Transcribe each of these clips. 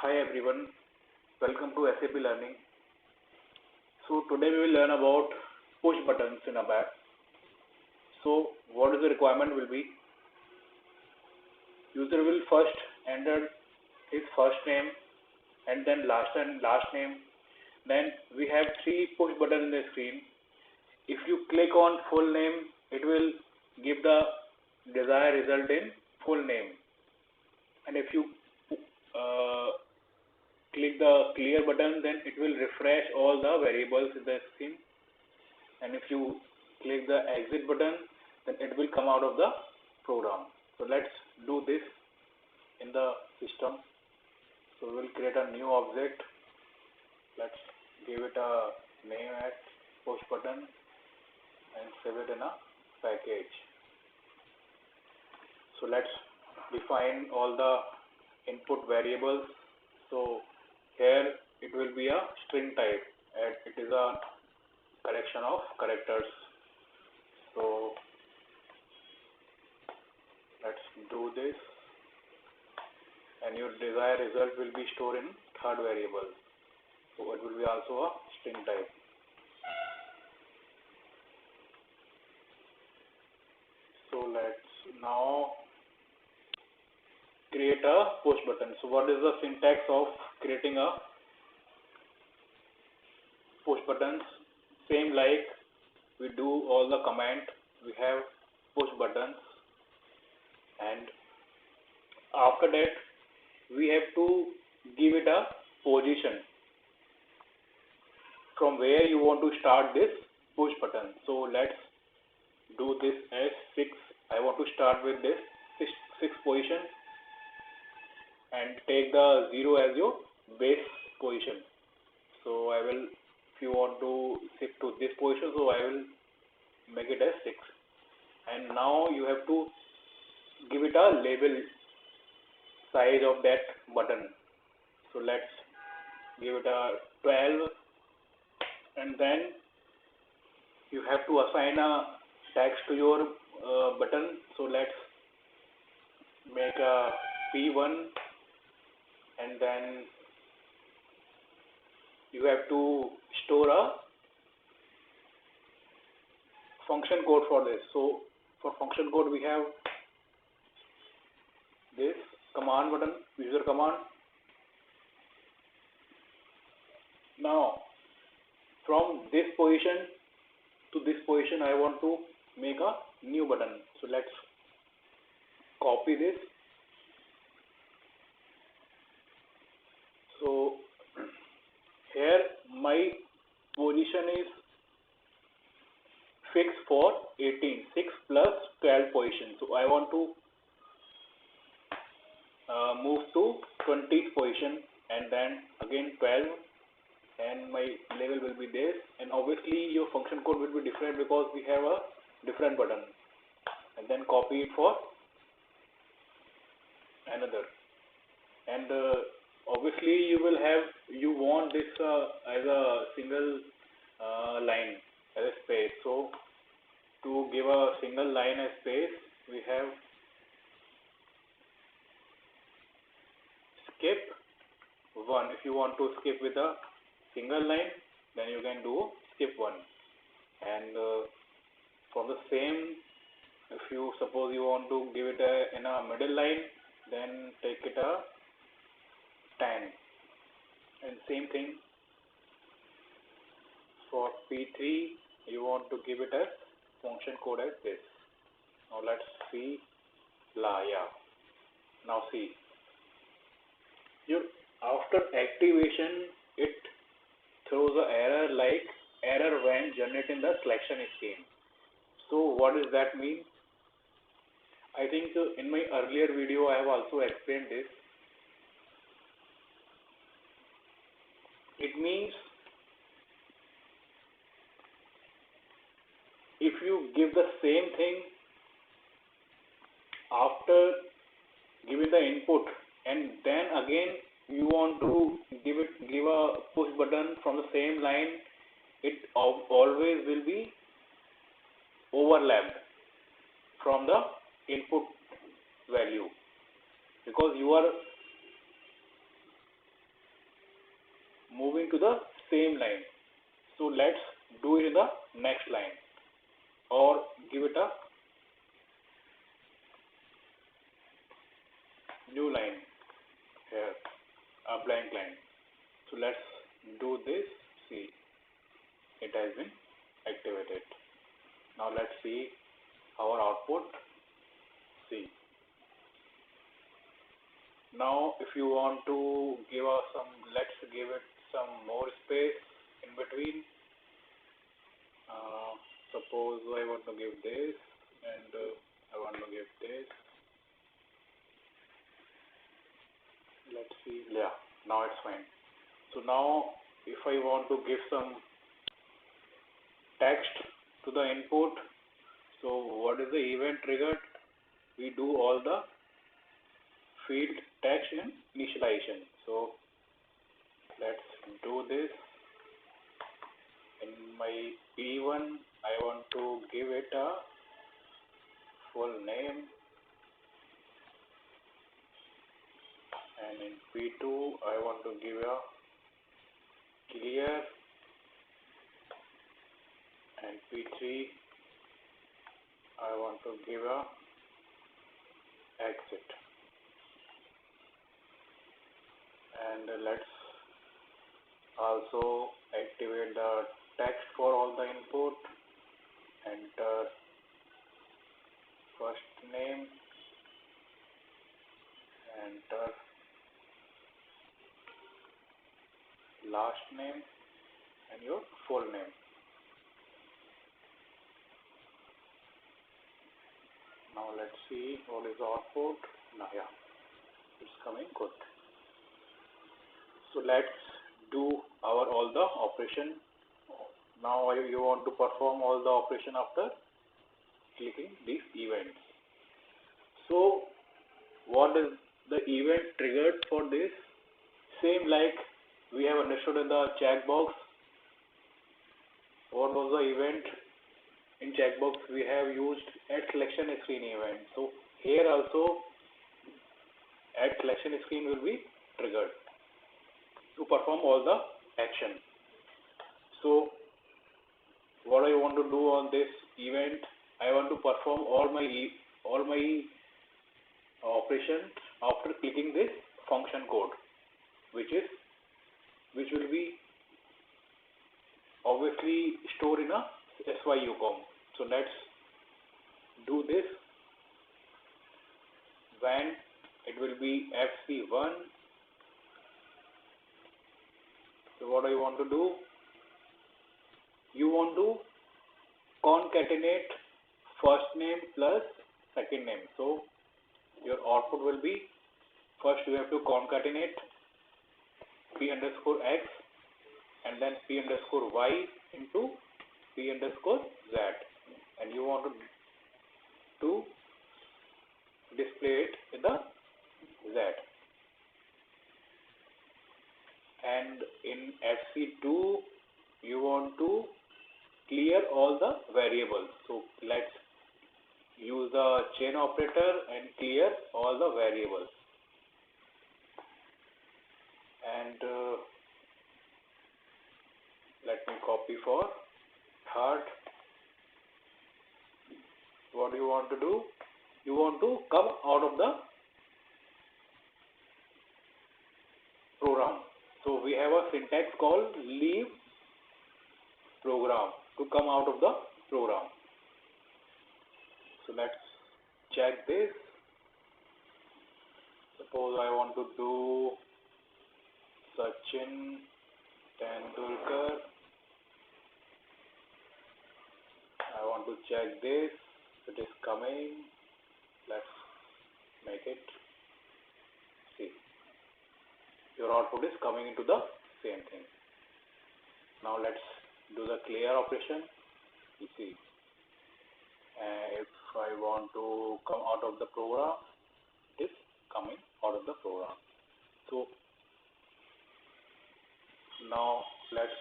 Hi everyone, welcome to SAP Learning. So today we will learn about push buttons in a app. So what is the requirement will be, user will first enter his first name and then last name. Then we have three push buttons in the screen. If you click on full name, it will give the desired result in full name. And if you uh, click the clear button, then it will refresh all the variables in the screen. And if you click the exit button, then it will come out of the program. So let's do this in the system. So we will create a new object. Let's give it a name as push button and save it in a package. So let's define all the input variables. So here it will be a string type, and it is a collection of characters. So let's do this, and your desired result will be stored in third variable. So it will be also a string type. So let's now create a push button. So what is the syntax of creating a push buttons? Same like we do all the command, we have push buttons, and after that we have to give it a position from where you want to start this push button. So let's do this as 6. I want to start with this 6 position and take the 0 as your base position. So I will, if you want to shift to this position, so I will make it as 6. And now you have to give it a label size of that button. So let's give it a 12, and then you have to assign a text to your button. So let's make a P1, and then you have to store a function code for this. So for function code we have this command button, user command. Now from this position to this position I want to make a new button. So let's copy this. So here my position is fixed for 18, 6 plus 12 position. So I want to move to 20th position, and then again 12, and my label will be this. And obviously your function code will be different because we have a different button. And then copy it for another. And obviously you want this as a single line as a space. So to give a single line as space, we have skip 1. If you want to skip with a single line, then you can do skip 1. And for the same, if you suppose you want to give it in a middle line, then take it a 10. And same thing for P3, you want to give it a function code as this. Now let's see. Yeah. Now see, your after activation it throws an error like error when generating the selection scheme. So what does that mean? I think in my earlier video I have also explained this. It means if you give the same thing after giving the input, and then again you want to give a push button from the same line, it always will be overlapped from the input value, because you are it to the same line. So let's do it in the next line, or give it a new line here, a blank line. So let's do this. See, it has been activated. Now let's see our output. See, now if you want to give us some, let's give it some more space in between. Suppose I want to give this, and I want to give this. Let's see. Yeah, now it's fine. So now if I want to give some text to the input, so what is the event triggered? We do all the field text in initialization. So let's do this. In my P1, I want to give it a full name, and in P2, I want to give a clear, and P3, I want to give a exit. And let's also activate the text for all the input. Enter first name, enter last name, and your full name. Now let's see what is the output. Now yeah, it's coming good. So let's do all the operation. Now you want to perform all the operation after clicking these events. So what is the event triggered for this? Same like we have understood in the checkbox. What was the event? In checkbox we have used add selection screen event. So here also add selection screen will be triggered to perform all the action. So what I want to do on this event, I want to perform all my operations after clicking this function code, which will be obviously stored in a SYUCOM. So let's do this. When it will be FC1. So what I want to do? You want to concatenate first name plus second name. So your output will be, first you have to concatenate P underscore X and then P underscore Y into P underscore Z, and you want to display it in the Z. And in FC2 you want to clear all the variables. So let's use the chain operator and clear all the variables. And let me copy for third. What do you want to do? You want to come out of the program. So we have a syntax called leave program, to come out of the program. So let's check this. Suppose I want to do Sachin Tendulkar. I want to check this. It is coming. Let's make it. See, your output is coming into the same thing. Now let's do the clear operation. You see, if I want to come out of the program, it is coming out of the program. So now let's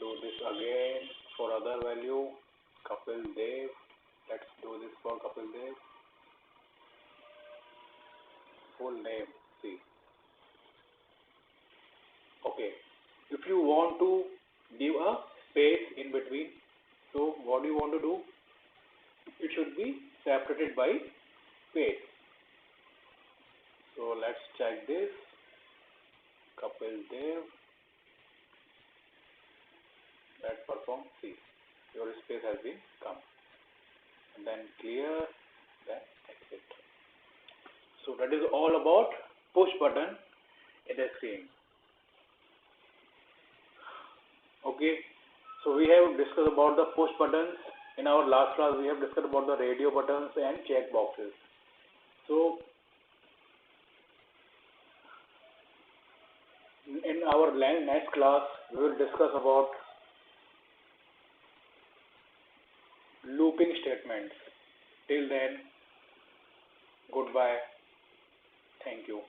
do this again for other value. Kapil Dev. Let's do this for Kapil Dev. Full name. See. Okay. If you want to give a space in between, so what do you want to do? It should be separated by space. So let's check this. Kapil Dev, let's perform. See, your space has been come. And then clear, then exit. So that is all about push button in the screen. Okay, so we have discussed about the push buttons. In our last class, we have discussed about the radio buttons and check boxes. So in our next class, we will discuss about looping statements. Till then, goodbye. Thank you.